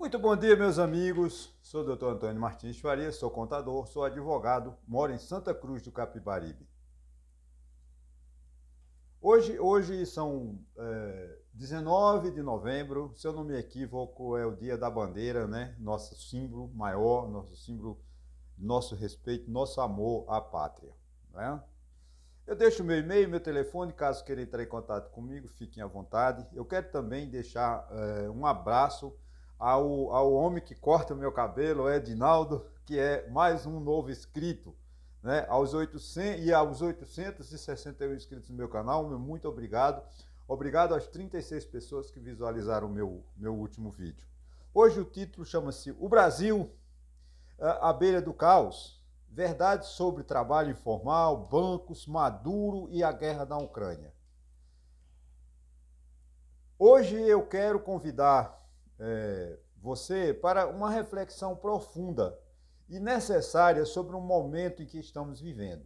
Muito bom dia, meus amigos. Sou o Dr. Antônio Martins Faria, sou contador, sou advogado, moro em Santa Cruz do Capibaribe. Hoje são 19 de novembro, se eu não me equivoco, é o dia da bandeira, né? Nosso símbolo maior, nosso símbolo, nosso respeito, nosso amor à pátria, né? Eu deixo meu e-mail, meu telefone, caso queira entrar em contato comigo, fiquem à vontade. Eu quero também deixar um abraço ao homem que corta o meu cabelo, o Edinaldo, que é mais um novo inscrito, né? Aos 861 inscritos no meu canal, muito obrigado. Obrigado às 36 pessoas que visualizaram o meu último vídeo. Hoje o título chama-se O Brasil à beira do caos. Verdades sobre trabalho informal, bancos, Maduro e a guerra na Ucrânia. Hoje eu quero convidar você para uma reflexão profunda e necessária sobre o momento em que estamos vivendo.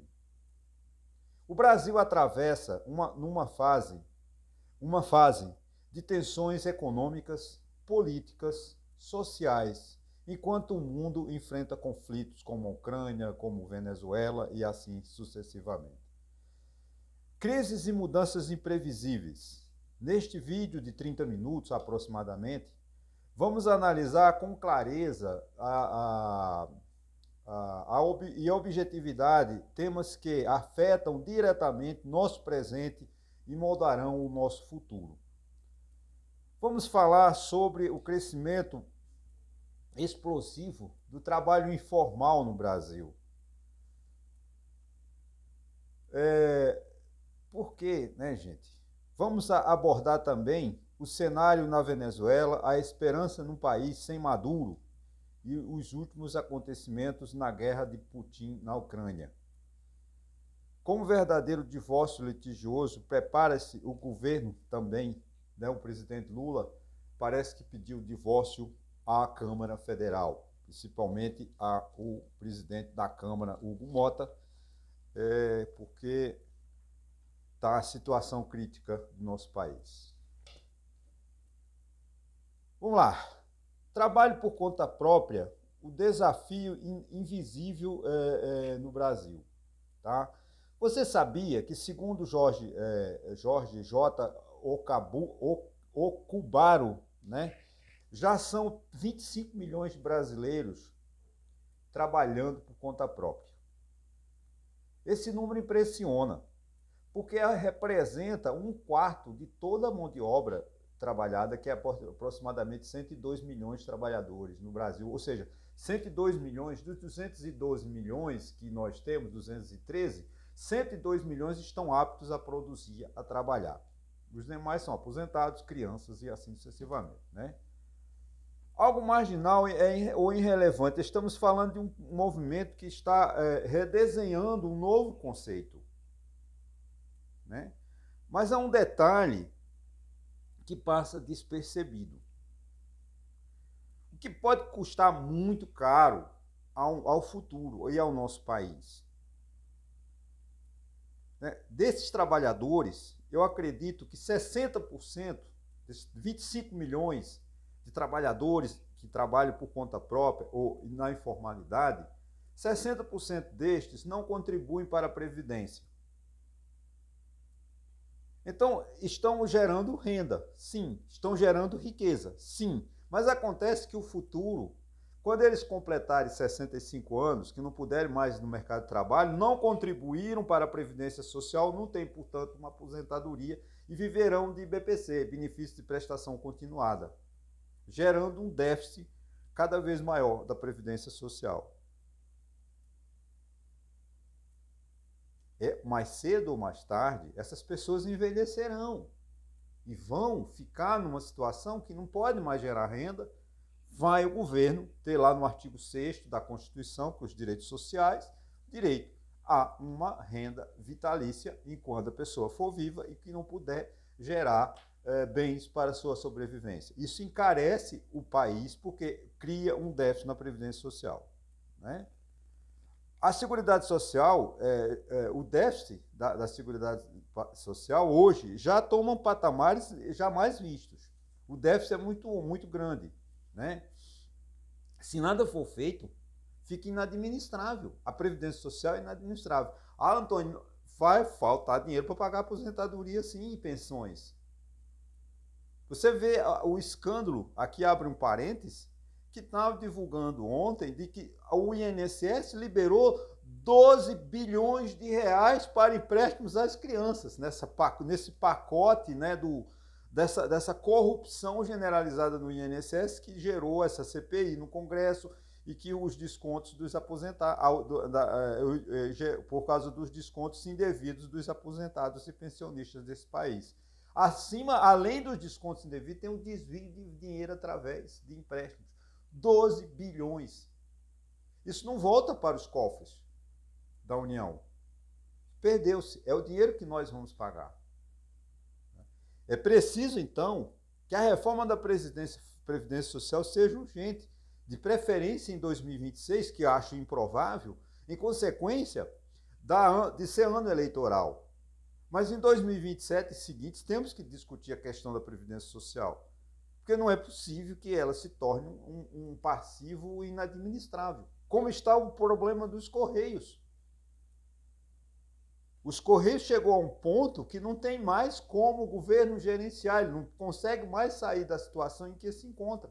O Brasil atravessa uma fase de tensões econômicas, políticas, sociais, enquanto o mundo enfrenta conflitos como a Ucrânia, como Venezuela e assim sucessivamente. Crises e mudanças imprevisíveis. Neste vídeo de 30 minutos aproximadamente, vamos analisar com clareza e objetividade temas que afetam diretamente nosso presente e moldarão o nosso futuro. Vamos falar sobre o crescimento explosivo do trabalho informal no Brasil. Por quê, né, gente? Vamos abordar também o cenário na Venezuela, a esperança num país sem Maduro e os últimos acontecimentos na guerra de Putin na Ucrânia. Como verdadeiro divórcio litigioso, prepara-se o governo também, né, o presidente Lula parece que pediu divórcio à Câmara Federal, principalmente ao presidente da Câmara, Hugo Mota, porque está a situação crítica do nosso país. Vamos lá. Trabalho por conta própria, o desafio invisível no Brasil. Tá? Você sabia que, segundo Jorge J. Okubaro, né, já são 25 milhões de brasileiros trabalhando por conta própria. Esse número impressiona, porque representa 1/4 de toda a mão de obra trabalhada, que é aproximadamente 102 milhões de trabalhadores no Brasil. Ou seja, 102 milhões, dos 212 milhões que nós temos, 213, 102 milhões estão aptos a produzir, a trabalhar. Os demais são aposentados, crianças e assim sucessivamente, né? Algo marginal ou irrelevante. Estamos falando de um movimento que está redesenhando um novo conceito, né? Mas há um detalhe que passa despercebido. O que pode custar muito caro ao futuro e ao nosso país. Né? Desses trabalhadores, eu acredito que 60%, desses 25 milhões de trabalhadores que trabalham por conta própria ou na informalidade, 60% destes não contribuem para a Previdência. Então, estão gerando renda, sim. Estão gerando riqueza, sim. Mas acontece que o futuro, quando eles completarem 65 anos, que não puderem mais ir no mercado de trabalho, não contribuíram para a Previdência Social, não têm, portanto, uma aposentadoria e viverão de BPC, benefício de prestação continuada, gerando um déficit cada vez maior da Previdência Social. Mais cedo ou mais tarde, essas pessoas envelhecerão e vão ficar numa situação que não pode mais gerar renda. Vai o governo ter lá no artigo 6º da Constituição, com os direitos sociais, direito a uma renda vitalícia enquanto a pessoa for viva e que não puder gerar bens para a sua sobrevivência. Isso encarece o país porque cria um déficit na Previdência Social, né? A Seguridade Social, o déficit da Seguridade Social hoje já toma patamares jamais vistos. O déficit é muito, muito grande, né? Se nada for feito, fica inadministrável. A Previdência Social é inadministrável. Ah, Antônio, vai faltar dinheiro para pagar aposentadoria, sim, e pensões. Você vê o escândalo, aqui abre um parênteses, que estava divulgando ontem, de que o INSS liberou 12 bilhões de reais para empréstimos às crianças, nesse pacote, né, dessa corrupção generalizada no INSS que gerou essa CPI no Congresso e que os descontos dos aposentados, por causa dos descontos indevidos dos aposentados e pensionistas desse país. Além dos descontos indevidos, tem um desvio de dinheiro através de empréstimos. 12 bilhões. Isso não volta para os cofres da União. Perdeu-se. É o dinheiro que nós vamos pagar. É preciso, então, que a reforma da Previdência Social seja urgente, de preferência em 2026, que acho improvável, em consequência de ser ano eleitoral. Mas em 2027 e seguintes, temos que discutir a questão da Previdência Social, porque não é possível que ela se torne um passivo inadministrável. Como está o problema dos Correios. Os Correios chegou a um ponto que não tem mais como o governo gerenciar, ele não consegue mais sair da situação em que se encontra,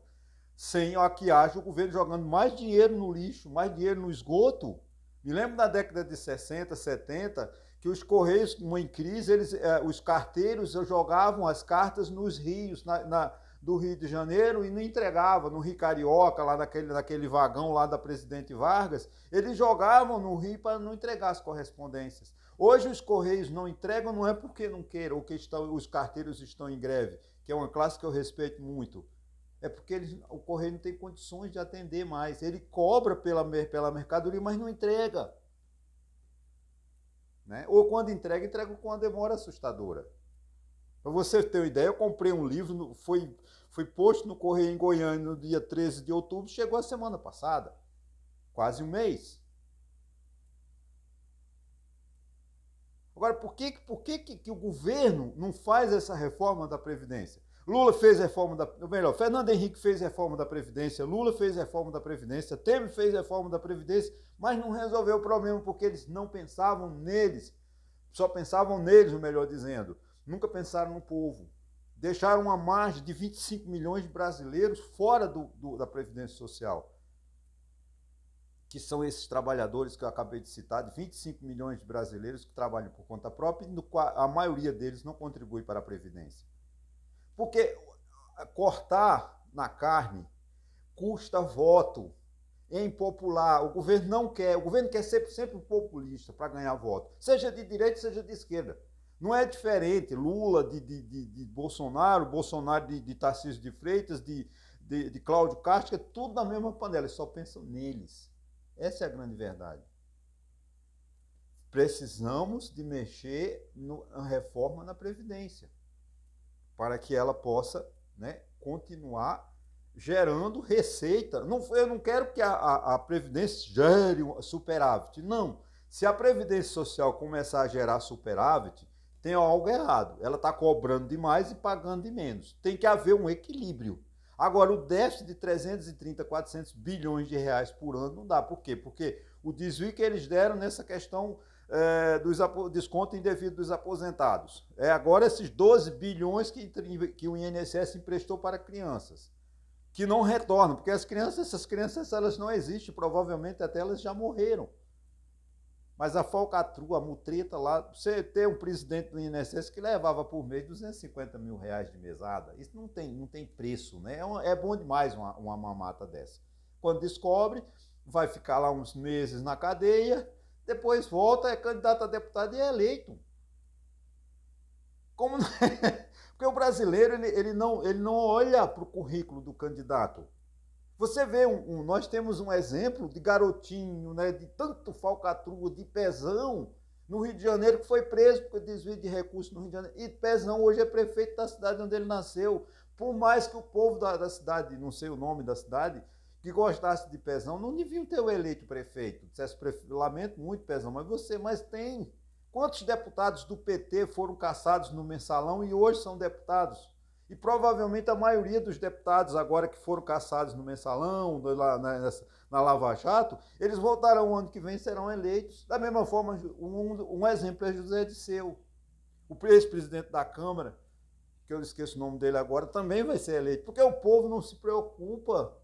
sem que haja o governo jogando mais dinheiro no lixo, mais dinheiro no esgoto. Me lembro da década de 60, 70, que os Correios, em crise, os carteiros jogavam as cartas nos rios do Rio de Janeiro e não entregavam no Rio Carioca, lá naquele vagão lá da Presidente Vargas, eles jogavam no rio para não entregar as correspondências. Hoje os Correios não entregam, não é porque não queiram ou que os carteiros estão em greve, que é uma classe que eu respeito muito. É porque o Correio não tem condições de atender mais. Ele cobra pela mercadoria, mas não entrega. Né? Ou quando entrega com uma demora assustadora. Para você ter uma ideia, eu comprei um livro, foi posto no Correio em Goiânia no dia 13 de outubro, chegou a semana passada. Quase um mês. Agora, por que o governo não faz essa reforma da Previdência? Lula fez reforma Fernando Henrique fez reforma da Previdência, Lula fez reforma da Previdência, Temer fez reforma da Previdência, mas não resolveu o problema porque eles não pensavam neles, só pensavam neles, melhor dizendo, nunca pensaram no povo. Deixaram uma margem de 25 milhões de brasileiros fora da Previdência Social, que são esses trabalhadores que eu acabei de citar, de 25 milhões de brasileiros que trabalham por conta própria e a maioria deles não contribui para a Previdência. Porque cortar na carne custa voto, é impopular, o governo não quer, o governo quer ser sempre populista para ganhar voto, seja de direita, seja de esquerda. Não é diferente Lula de Bolsonaro, Bolsonaro de Tarcísio de Freitas, de Cláudio Castro, é tudo na mesma panela, eles só pensam neles. Essa é a grande verdade. Precisamos de mexer na reforma na Previdência, para que ela possa, né, continuar gerando receita. Eu não quero que a Previdência gere superávit. Não. Se a Previdência Social começar a gerar superávit, tem algo errado. Ela está cobrando demais e pagando de menos. Tem que haver um equilíbrio. Agora, o déficit de 330, 400 bilhões de reais por ano não dá. Por quê? Porque o desvio que eles deram nessa questão do desconto indevido dos aposentados. Agora esses 12 bilhões que o INSS emprestou para crianças, que não retornam, porque essas crianças elas não existem, provavelmente até elas já morreram. Mas a falcatrua, a mutreta lá, você ter um presidente do INSS que levava por mês 250 mil reais de mesada, isso não tem preço, né? É bom demais uma mamata dessa. Quando descobre, vai ficar lá uns meses na cadeia, depois volta, é candidato a deputado e é eleito. Como não é? Porque o brasileiro ele não olha para o currículo do candidato. Você vê, nós temos um exemplo de garotinho, né, de tanto falcatrua, de Pezão, no Rio de Janeiro, que foi preso por desvio de recursos no Rio de Janeiro. E Pezão hoje é prefeito da cidade onde ele nasceu. Por mais que o povo da cidade, não sei o nome da cidade, que gostasse de Pezão, não deviam ter o eleito prefeito. Dissesse, lamento muito, Pezão, mas tem. Quantos deputados do PT foram caçados no mensalão e hoje são deputados? E provavelmente a maioria dos deputados agora que foram caçados no Mensalão, na Lava Jato, eles voltarão o ano que vem e serão eleitos. Da mesma forma, um exemplo é José Dirceu, o ex-presidente da Câmara, que eu esqueço o nome dele agora, também vai ser eleito, porque o povo não se preocupa.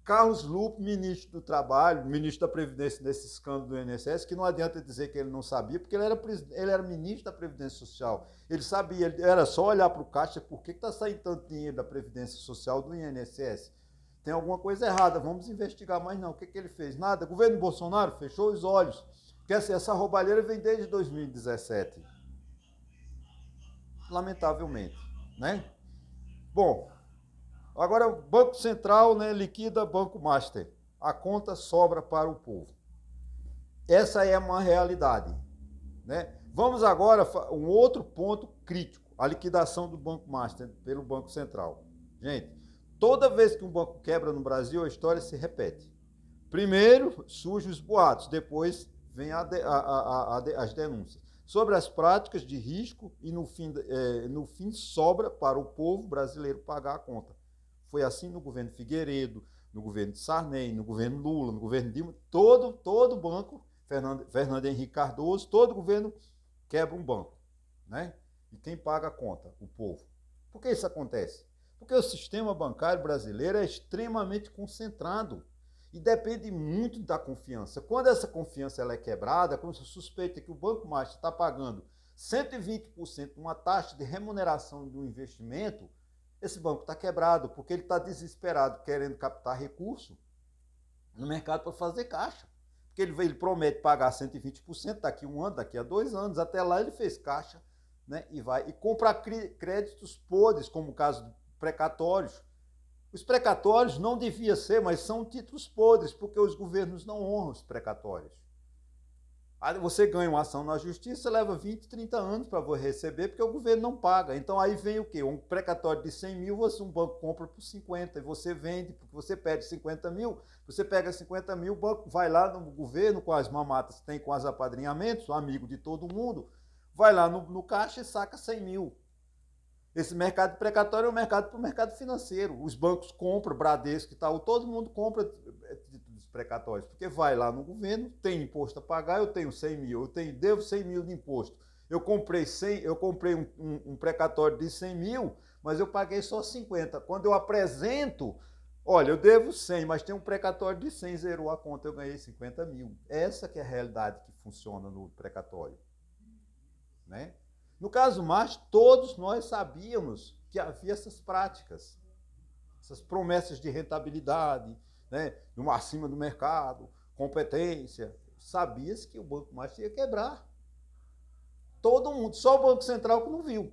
Carlos Lupe, ministro do Trabalho, ministro da Previdência nesse escândalo do INSS, que não adianta dizer que ele não sabia, porque ele era ministro da Previdência Social. Ele sabia, era só olhar para o caixa, por que está saindo tanto dinheiro da Previdência Social do INSS? Tem alguma coisa errada, vamos investigar mais não. O que ele fez? Nada. O governo Bolsonaro fechou os olhos, porque essa roubalheira vem desde 2017. Lamentavelmente, né? Bom, agora o Banco Central, né, liquida Banco Master. A conta sobra para o povo. Essa é uma realidade, né? Vamos agora a um outro ponto crítico, a liquidação do Banco Master pelo Banco Central. Gente, toda vez que um banco quebra no Brasil, a história se repete. Primeiro surgem os boatos, depois vem as denúncias sobre as práticas de risco e no fim sobra para o povo brasileiro pagar a conta. Foi assim no governo Figueiredo, no governo de Sarney, no governo Lula, no governo Dilma, todo banco, Fernando Henrique Cardoso, todo governo quebra um banco, né? E quem paga a conta? O povo. Por que isso acontece? Porque o sistema bancário brasileiro é extremamente concentrado e depende muito da confiança. Quando essa confiança ela é quebrada, quando se suspeita que o Banco Master está pagando 120% de uma taxa de remuneração do investimento, esse banco está quebrado, porque ele está desesperado, querendo captar recurso no mercado para fazer caixa. Porque ele promete pagar 120% daqui a um ano, daqui a 2 anos, até lá ele fez caixa, né, e compra créditos podres, como o caso de precatórios. Os precatórios não devia ser, mas são títulos podres, porque os governos não honram os precatórios. Aí você ganha uma ação na justiça, leva 20, 30 anos para receber, porque o governo não paga. Então aí vem o quê? Um precatório de 100 mil, um banco compra por 50, e você vende, porque você pede 50 mil, você pega 50 mil, o banco vai lá no governo, com as mamatas que tem, com os apadrinhamentos, amigo de todo mundo, vai lá no caixa e saca 100 mil. Esse mercado de precatório é um mercado para o mercado financeiro. Os bancos compram, Bradesco e tal, todo mundo compra títulos precatórios, porque vai lá no governo, tem imposto a pagar, eu tenho 100 mil, devo 100 mil de imposto. Eu comprei um precatório de 100 mil, mas eu paguei só 50. Quando eu apresento, olha, eu devo 100, mas tem um precatório de 100, zerou a conta, eu ganhei 50 mil. Essa que é a realidade que funciona no precatório, né? No caso Master, todos nós sabíamos que havia essas práticas, essas promessas de rentabilidade, né, acima do mercado, competência. Sabia-se que o Banco Master ia quebrar. Todo mundo, só o Banco Central que não viu.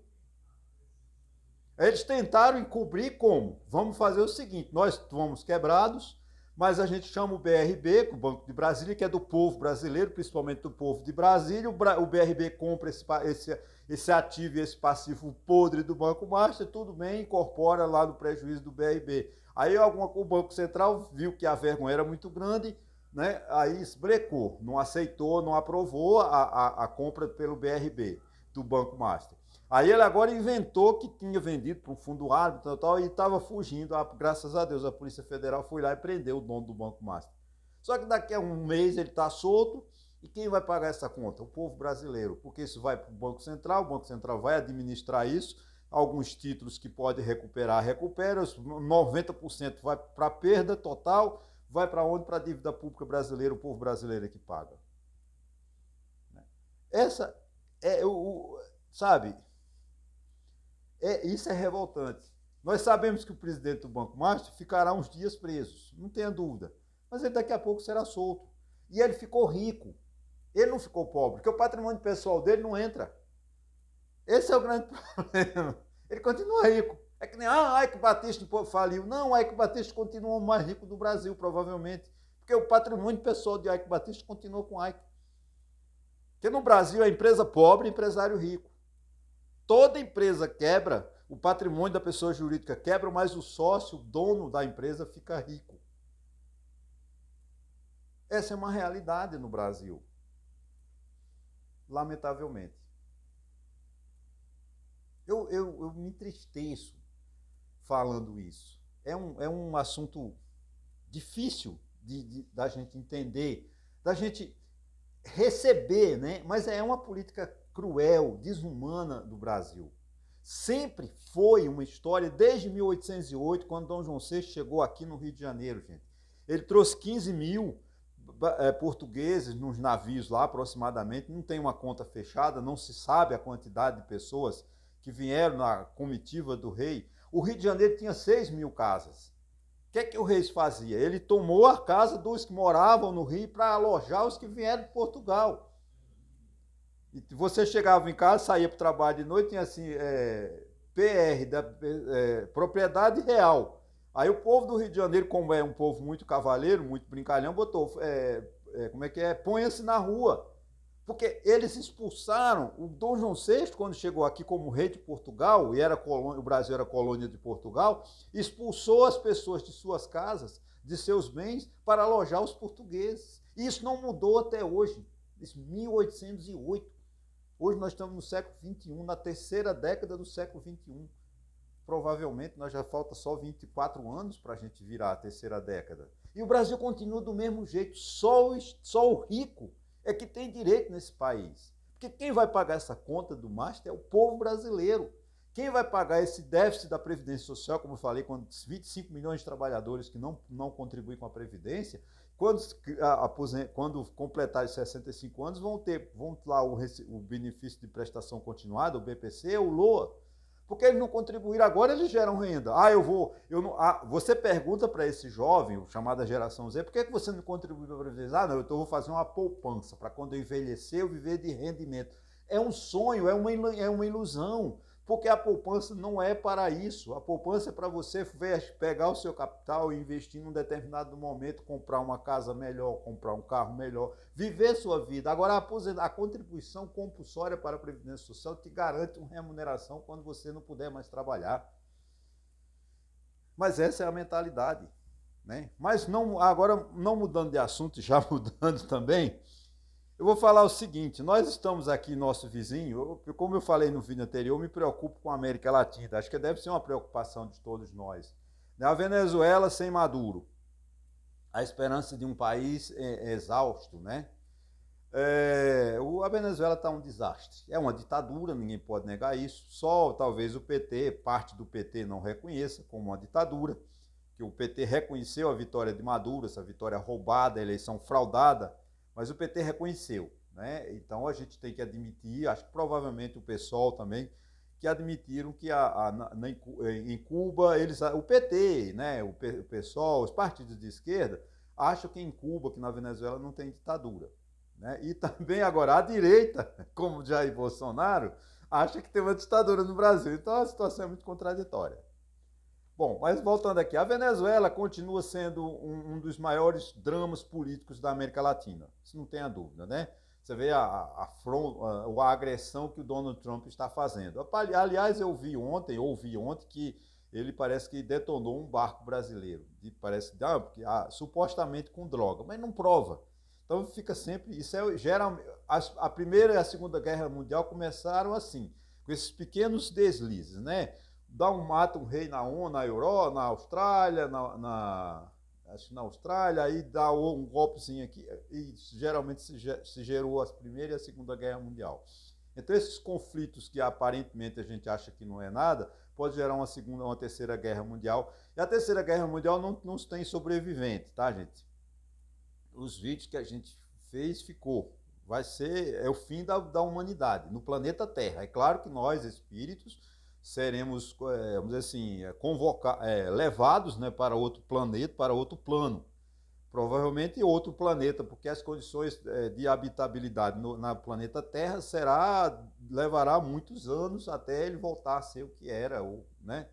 Eles tentaram encobrir como? Vamos fazer o seguinte, nós fomos quebrados, mas a gente chama o BRB, o Banco de Brasília, que é do povo brasileiro, principalmente do povo de Brasília. O BRB compra esse ativo e esse passivo podre do Banco Master, tudo bem, incorpora lá no prejuízo do BRB. Aí o Banco Central viu que a vergonha era muito grande, né? Aí esbrecou, não aceitou, não aprovou a compra pelo BRB, do Banco Master. Aí ele agora inventou que tinha vendido para um fundo árbitro e estava fugindo. Graças a Deus, a Polícia Federal foi lá e prendeu o dono do Banco Master. Só que daqui a um mês ele está solto. E quem vai pagar essa conta? O povo brasileiro. Porque isso vai para o Banco Central, o Banco Central vai administrar isso. Alguns títulos que pode recuperar, recupera. 90% vai para a perda total. Vai para onde? Para a dívida pública brasileira, o povo brasileiro é que paga. Essa é sabe... Isso é revoltante. Nós sabemos que o presidente do Banco Master ficará uns dias preso, não tenha dúvida. Mas ele daqui a pouco será solto. E ele ficou rico. Ele não ficou pobre, porque o patrimônio pessoal dele não entra. Esse é o grande problema. Ele continua rico. É que nem Eike Batista faliu. Não, Eike Batista continua o mais rico do Brasil, provavelmente. Porque o patrimônio pessoal de Eike Batista continua com Eike. Porque no Brasil é empresa pobre e empresário rico. Toda empresa quebra, o patrimônio da pessoa jurídica quebra, mas o sócio, o dono da empresa, fica rico. Essa é uma realidade no Brasil. Lamentavelmente. Eu me entristeço falando isso. É um assunto difícil da gente entender, da gente receber, né? Mas é uma política cruel, desumana do Brasil. Sempre foi uma história, desde 1808, quando Dom João VI chegou aqui no Rio de Janeiro, gente. Ele trouxe 15 mil portugueses nos navios lá, aproximadamente. Não tem uma conta fechada, não se sabe a quantidade de pessoas que vieram na comitiva do rei. O Rio de Janeiro tinha 6 mil casas. O que é que o rei fazia? Ele tomou a casa dos que moravam no Rio para alojar os que vieram de Portugal. E você chegava em casa, saía para o trabalho de noite, tinha assim, PR, propriedade real. Aí o povo do Rio de Janeiro, como é um povo muito cavaleiro, muito brincalhão, botou, como é que é? Ponha-se na rua. Porque eles expulsaram, o Dom João VI, quando chegou aqui como rei de Portugal, e era colônia, o Brasil era colônia de Portugal, expulsou as pessoas de suas casas, de seus bens, para alojar os portugueses. E isso não mudou até hoje, isso 1808. Hoje nós estamos no século XXI, na terceira década do século XXI. Provavelmente nós já falta só 24 anos para a gente virar a terceira década. E o Brasil continua do mesmo jeito, só o rico é que tem direito nesse país. Porque quem vai pagar essa conta do Master é o povo brasileiro. Quem vai pagar esse déficit da Previdência Social, como eu falei, quando 25 milhões de trabalhadores que não contribuem com a Previdência, quando completar os 65 anos, vão lá o benefício de prestação continuada, o BPC, o LOA. Porque eles não contribuíram agora, eles geram renda. Você pergunta para esse jovem, chamada geração Z, por que você não contribui para a Previdência? Não, eu vou fazer uma poupança para quando eu envelhecer eu viver de rendimento. É um sonho, é uma ilusão, porque a poupança não é para isso. A poupança é para você pegar o seu capital e investir num determinado momento, comprar uma casa melhor, comprar um carro melhor, viver sua vida. Agora, a contribuição compulsória para a Previdência Social te garante uma remuneração quando você não puder mais trabalhar. Mas essa é a mentalidade, né? Mas agora, não mudando de assunto, já mudando também, eu vou falar o seguinte, nós estamos aqui, nosso vizinho, como eu falei no vídeo anterior, eu me preocupo com a América Latina, acho que deve ser uma preocupação de todos nós. A Venezuela sem Maduro, a esperança de um país exausto, né? A Venezuela está um desastre, é uma ditadura, ninguém pode negar isso, só talvez o PT, parte do PT não reconheça como uma ditadura, que o PT reconheceu a vitória de Maduro, essa vitória roubada, a eleição fraudada, mas o PT reconheceu, né? Então a gente tem que admitir, acho que provavelmente o PSOL também, que admitiram que em Cuba, o PT, né? o PSOL, os partidos de esquerda, acham que em Cuba, que na Venezuela, não tem ditadura. Né? E também agora a direita, como Jair Bolsonaro, acha que tem uma ditadura no Brasil. Então a situação é muito contraditória. Bom, mas voltando aqui, a Venezuela continua sendo um dos maiores dramas políticos da América Latina, isso não tenha dúvida, né? Você vê a agressão que o Donald Trump está fazendo. Aliás, eu ouvi ontem que ele parece que detonou um barco brasileiro, supostamente com droga, mas não prova. Então fica sempre, a Primeira e a Segunda Guerra Mundial começaram assim, com esses pequenos deslizes, né? Mata um rei na Europa, na Austrália, acho que na Austrália, aí dá um golpezinho aqui, e geralmente se gerou a Primeira e a Segunda Guerra Mundial. Então esses conflitos que aparentemente a gente acha que não é nada, pode gerar uma segunda ou uma terceira guerra mundial. E a terceira guerra mundial não tem sobrevivente, tá, gente? Os vídeos que a gente fez ficou. É o fim da humanidade, no planeta Terra. É claro que nós, espíritos, seremos, vamos dizer assim, levados, né, para outro planeta, para outro plano. Provavelmente outro planeta, porque as condições de habitabilidade no planeta Terra levará muitos anos até ele voltar a ser o que era, né?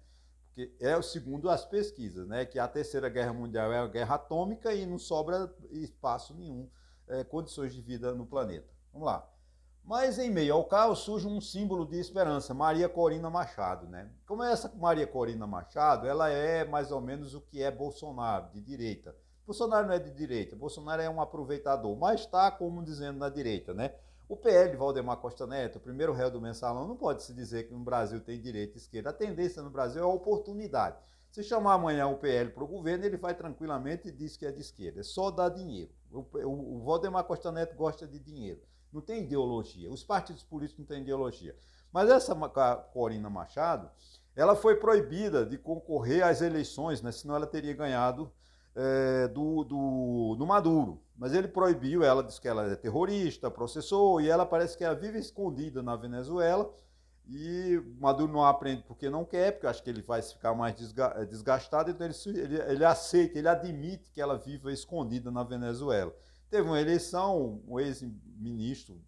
Porque segundo as pesquisas, né, que a Terceira Guerra Mundial é a guerra atômica e não sobra espaço nenhum, condições de vida no planeta. Vamos lá. Mas em meio ao caos surge um símbolo de esperança, Maria Corina Machado, né? Como essa Maria Corina Machado, ela é mais ou menos o que é Bolsonaro, de direita. Bolsonaro não é de direita, Bolsonaro é um aproveitador, mas está, como dizendo, na direita, né? O PL de Valdemar Costa Neto, o primeiro réu do mensalão, não pode se dizer que no Brasil tem direita e esquerda. A tendência no Brasil é a oportunidade. Se chamar amanhã o PL para o governo, ele vai tranquilamente e diz que é de esquerda. É só dar dinheiro. O Valdemar Costa Neto gosta de dinheiro. Não tem ideologia. Os partidos políticos não têm ideologia. Mas essa Corina Machado, ela foi proibida de concorrer às eleições, né? Senão ela teria ganhado do Maduro. Mas ele proibiu, ela disse que ela é terrorista, processou, e ela parece que ela vive escondida na Venezuela, e Maduro não aprende porque não quer, porque acho que ele vai ficar mais desgastado, então ele aceita, ele admite que ela viva escondida na Venezuela. Teve uma eleição, o ex-ministro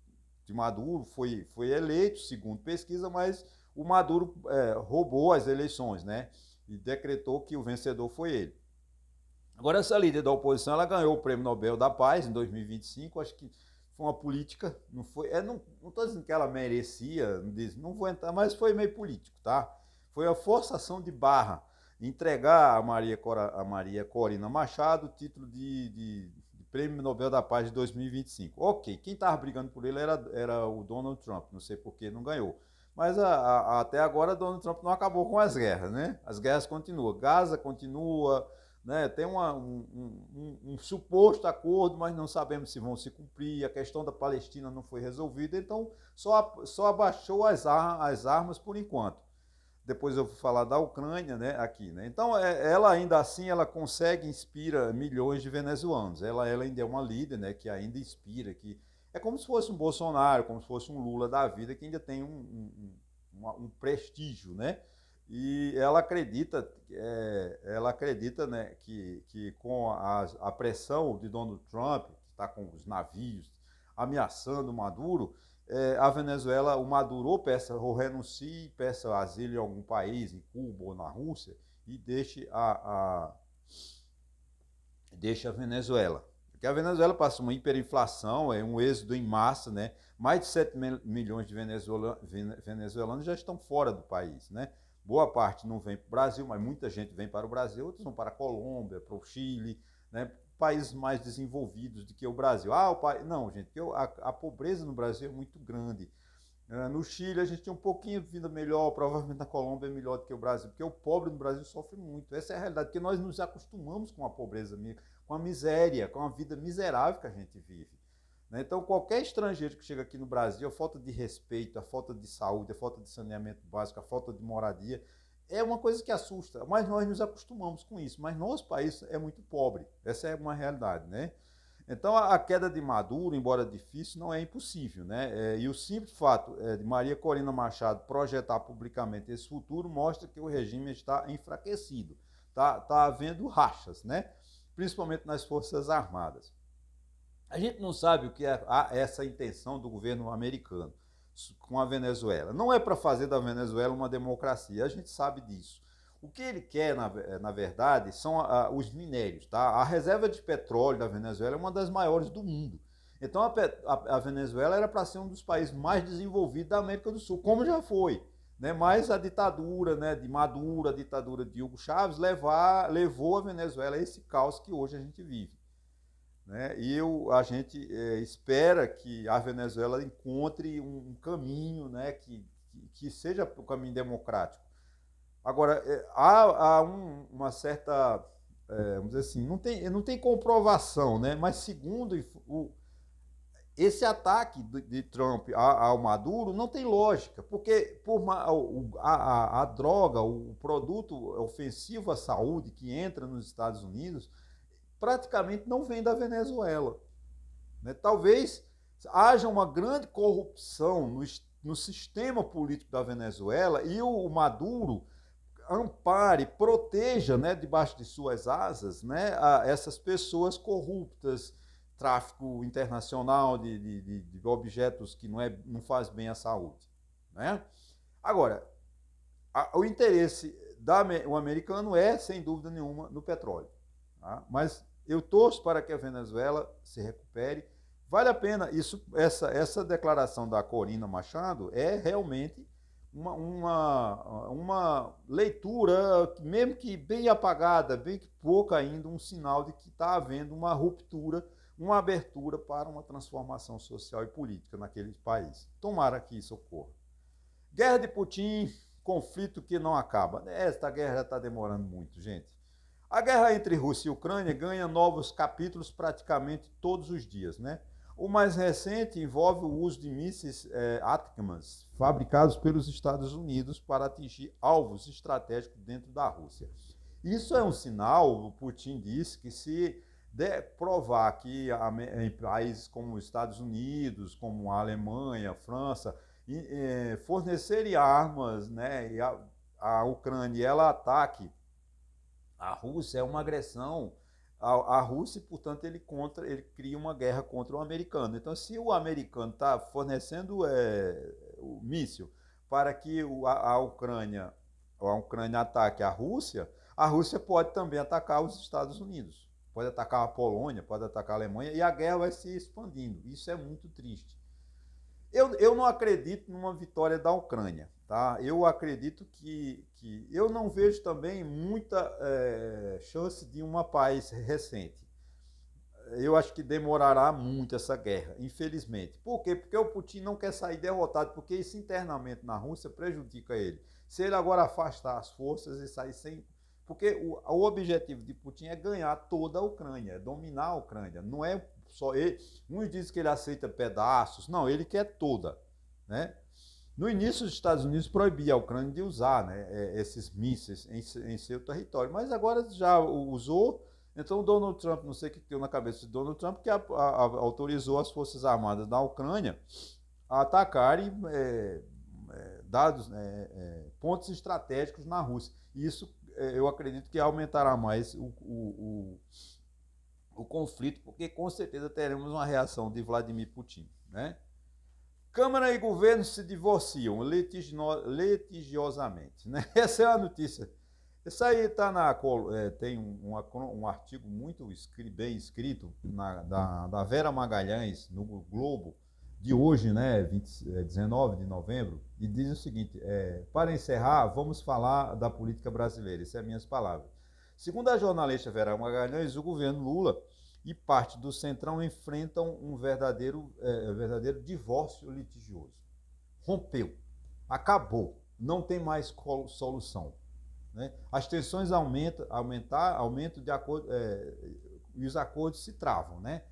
de Maduro foi eleito, segundo pesquisa, mas o Maduro roubou as eleições, né? E decretou que o vencedor foi ele. Agora, essa líder da oposição, ela ganhou o Prêmio Nobel da Paz em 2025, acho que foi uma política, não foi, não estou dizendo que ela merecia, não vou entrar, mas foi meio político, tá? Foi a forçação de barra, entregar a Maria Corina Machado o título de Prêmio Nobel da Paz de 2025. Ok, quem estava brigando por ele era o Donald Trump, não sei por que não ganhou. Mas até agora Donald Trump não acabou com as guerras, né? As guerras continuam, Gaza continua, né? Tem um suposto acordo, mas não sabemos se vão se cumprir. A questão da Palestina não foi resolvida, então só abaixou as armas por enquanto. Depois eu vou falar da Ucrânia, né, aqui, né? Então, ela ainda assim, ela consegue, inspira milhões de venezuelanos. Ela ainda é uma líder, né, que ainda inspira, que é como se fosse um Bolsonaro, como se fosse um Lula da vida, que ainda tem um prestígio, né? E ela acredita, né, que com a pressão de Donald Trump, que está com os navios ameaçando Maduro, a Venezuela, o Maduro ou renuncie, peça asilo em algum país, em Cuba ou na Rússia, e deixe a Venezuela. Porque a Venezuela passa uma hiperinflação, um êxodo em massa, né? Mais de 7 milhões de venezuelanos já estão fora do país, né? Boa parte não vem para o Brasil, mas muita gente vem para o Brasil, outros vão para a Colômbia, para o Chile, né? Países mais desenvolvidos do que o Brasil. Não, gente, a pobreza no Brasil é muito grande. No Chile a gente tem um pouquinho de vida melhor, provavelmente na Colômbia é melhor do que o Brasil, porque o pobre no Brasil sofre muito. Essa é a realidade, porque nós nos acostumamos com a pobreza, com a miséria, com a vida miserável que a gente vive. Então, qualquer estrangeiro que chega aqui no Brasil, a falta de respeito, a falta de saúde, a falta de saneamento básico, a falta de moradia, é uma coisa que assusta, mas nós nos acostumamos com isso. Mas nosso país é muito pobre, essa é uma realidade, né? Então, a queda de Maduro, embora difícil, não é impossível, né? E o simples fato de Maria Corina Machado projetar publicamente esse futuro mostra que o regime está enfraquecido, tá havendo rachas, né? Principalmente nas Forças Armadas. A gente não sabe o que é essa intenção do governo americano com a Venezuela. Não é para fazer da Venezuela uma democracia, a gente sabe disso. O que ele quer, na verdade, são os minérios. Tá? A reserva de petróleo da Venezuela é uma das maiores do mundo. Então a Venezuela era para ser um dos países mais desenvolvidos da América do Sul, como já foi. Né? Mas a ditadura, né, de Maduro, a ditadura de Hugo Chávez, levou a Venezuela a esse caos que hoje a gente vive. Né? E a gente espera que a Venezuela encontre um caminho, né, que seja o caminho democrático. Agora, há uma certa, vamos dizer assim, não tem comprovação, né? Mas segundo esse ataque de Trump ao Maduro não tem lógica, porque a droga, o produto ofensivo à saúde que entra nos Estados Unidos, praticamente não vem da Venezuela. Né? Talvez haja uma grande corrupção no sistema político da Venezuela e o Maduro ampare, proteja, né, debaixo de suas asas, né, essas pessoas corruptas, tráfico internacional de objetos que não faz bem à saúde. Né? Agora, o interesse o americano é, sem dúvida nenhuma, no petróleo. Tá? Mas eu torço para que a Venezuela se recupere. Vale a pena, essa declaração da Corina Machado é realmente uma leitura, mesmo que bem apagada, bem que pouca ainda, um sinal de que está havendo uma ruptura uma abertura para uma transformação social e política naquele país. Tomara que isso ocorra. Guerra de Putin, conflito que não acaba. Esta guerra já está demorando muito, gente. A guerra entre Rússia e Ucrânia ganha novos capítulos praticamente todos os dias, né? O mais recente envolve o uso de mísseis ATACMS, fabricados pelos Estados Unidos para atingir alvos estratégicos dentro da Rússia. Isso é um sinal, o Putin disse, que se provar que em países como os Estados Unidos, como a Alemanha, a França, fornecerem armas, né, e a Ucrânia ela ataque a Rússia, é uma agressão à Rússia e, portanto, ele cria uma guerra contra o americano. Então, se o americano está fornecendo o míssil para que a Ucrânia ataque a Rússia pode também atacar os Estados Unidos, pode atacar a Polônia, pode atacar a Alemanha, e a guerra vai se expandindo. Isso é muito triste. Eu não acredito numa vitória da Ucrânia. Tá? Eu acredito que eu não vejo também muita chance de uma paz recente. Eu acho que demorará muito essa guerra, infelizmente. Por quê? Porque o Putin não quer sair derrotado, porque isso internamente na Rússia prejudica ele. Se ele agora afastar as forças e sair sem... Porque o objetivo de Putin é ganhar toda a Ucrânia, é dominar a Ucrânia. Não é só ele. Uns dizem que ele aceita pedaços. Não, ele quer toda, né? No início, os Estados Unidos proibiam a Ucrânia de usar, né, esses mísseis em seu território, mas agora já usou. Então, o Donald Trump, não sei o que deu na cabeça de Donald Trump, que autorizou as Forças Armadas da Ucrânia a atacarem pontos estratégicos na Rússia. E isso, eu acredito que aumentará mais o conflito, porque com certeza teremos uma reação de Vladimir Putin, né? Câmara e governo se divorciam litigiosamente, né? Essa é a notícia. Isso aí está tem um artigo muito bem escrito da Vera Magalhães no Globo de hoje, né, 19 de novembro, e diz o seguinte: para encerrar, vamos falar da política brasileira. Essas são minhas palavras. Segundo a jornalista Vera Magalhães, o governo Lula e parte do Centrão enfrentam um verdadeiro divórcio litigioso. Rompeu, acabou, não tem mais solução, né? As tensões aumentam de acordo, e os acordos se travam, né?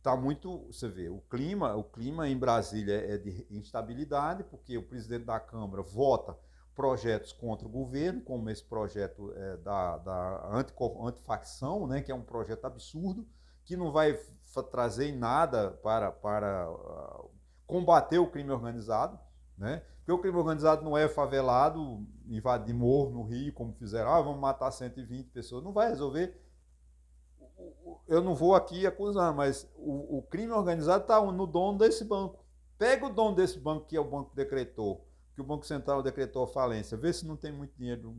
Tá muito, você vê, o clima em Brasília é de instabilidade, porque o presidente da Câmara vota projetos contra o governo, como esse projeto da antifacção, né, que é um projeto absurdo, que não vai trazer em nada para combater o crime organizado, né? Porque o crime organizado não é favelado, invadir morro no Rio, como fizeram, vamos matar 120 pessoas, não vai resolver. Eu não vou aqui acusar, mas o crime organizado está no dono desse banco. Pega o dono desse banco, que é o banco que decretou, que o Banco Central decretou a falência, vê se não tem muito dinheiro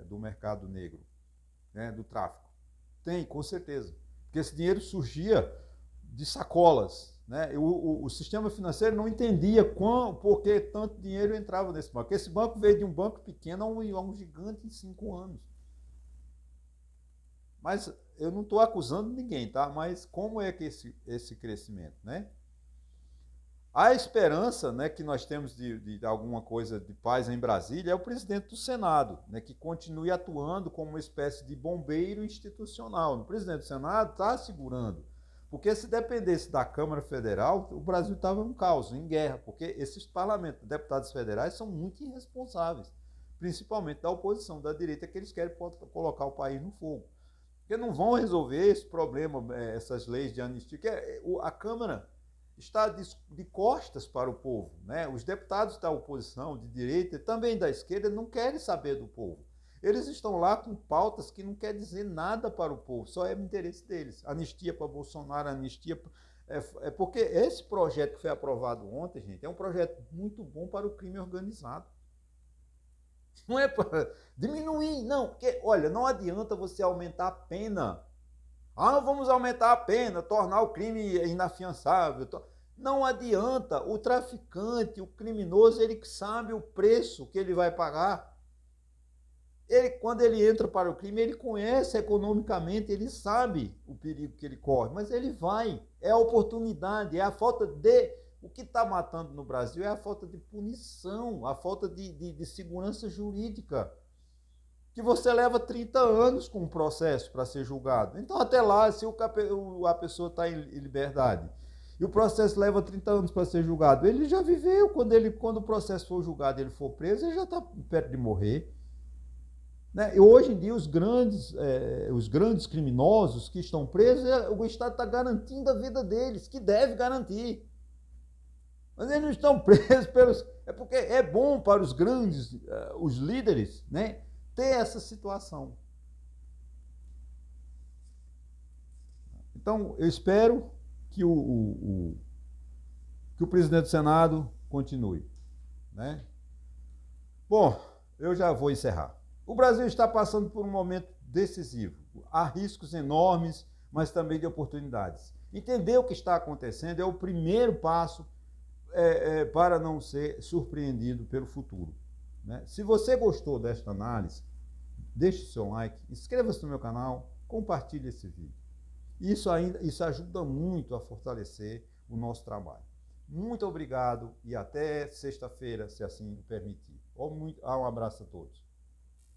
do mercado negro, né, do tráfico. Tem, com certeza. Porque esse dinheiro surgia de sacolas, né? O sistema financeiro não entendia por que tanto dinheiro entrava nesse banco. Esse banco veio de um banco pequeno a um gigante em 5 anos. Mas eu não estou acusando ninguém, tá? Mas como é que esse crescimento, né? A esperança, né, que nós temos de alguma coisa de paz em Brasília é o presidente do Senado, né, que continue atuando como uma espécie de bombeiro institucional. O presidente do Senado está segurando, porque se dependesse da Câmara Federal, o Brasil estava em caos, em guerra, porque esses parlamentos, deputados federais, são muito irresponsáveis, principalmente da oposição, da direita, que eles querem colocar o país no fogo. Porque não vão resolver esse problema, essas leis de anistia, que a Câmara está de costas para o povo, né? Os deputados da oposição, de direita e também da esquerda, não querem saber do povo. Eles estão lá com pautas que não querem dizer nada para o povo, só é o interesse deles. Anistia para Bolsonaro, anistia... porque esse projeto que foi aprovado ontem, gente, é um projeto muito bom para o crime organizado. Não é para diminuir, não, porque, olha, não adianta você aumentar a pena. Vamos aumentar a pena, tornar o crime inafiançável. Não adianta. O traficante, o criminoso, ele sabe o preço que ele vai pagar. quando ele entra para o crime, ele conhece economicamente, ele sabe o perigo que ele corre, mas ele vai. É a oportunidade, é a falta de... O que está matando no Brasil é a falta de punição, a falta de segurança jurídica. Que você leva 30 anos com um processo para ser julgado. Então, até lá, se a pessoa está em liberdade e o processo leva 30 anos para ser julgado, ele já viveu. Quando o processo for julgado e ele for preso, ele já está perto de morrer. Né? E hoje em dia, os grandes criminosos que estão presos, o Estado está garantindo a vida deles, que deve garantir. Mas eles não estão presos pelos... É porque é bom para os grandes, os líderes, né, ter essa situação. Então, eu espero que o presidente do Senado continue. Né? Bom, eu já vou encerrar. O Brasil está passando por um momento decisivo. Há riscos enormes, mas também de oportunidades. Entender o que está acontecendo é o primeiro passo para não ser surpreendido pelo futuro. Né? Se você gostou desta análise, deixe o seu like, inscreva-se no meu canal, compartilhe esse vídeo. Isso ajuda muito a fortalecer o nosso trabalho. Muito obrigado e até sexta-feira, se assim permitir. Um abraço a todos.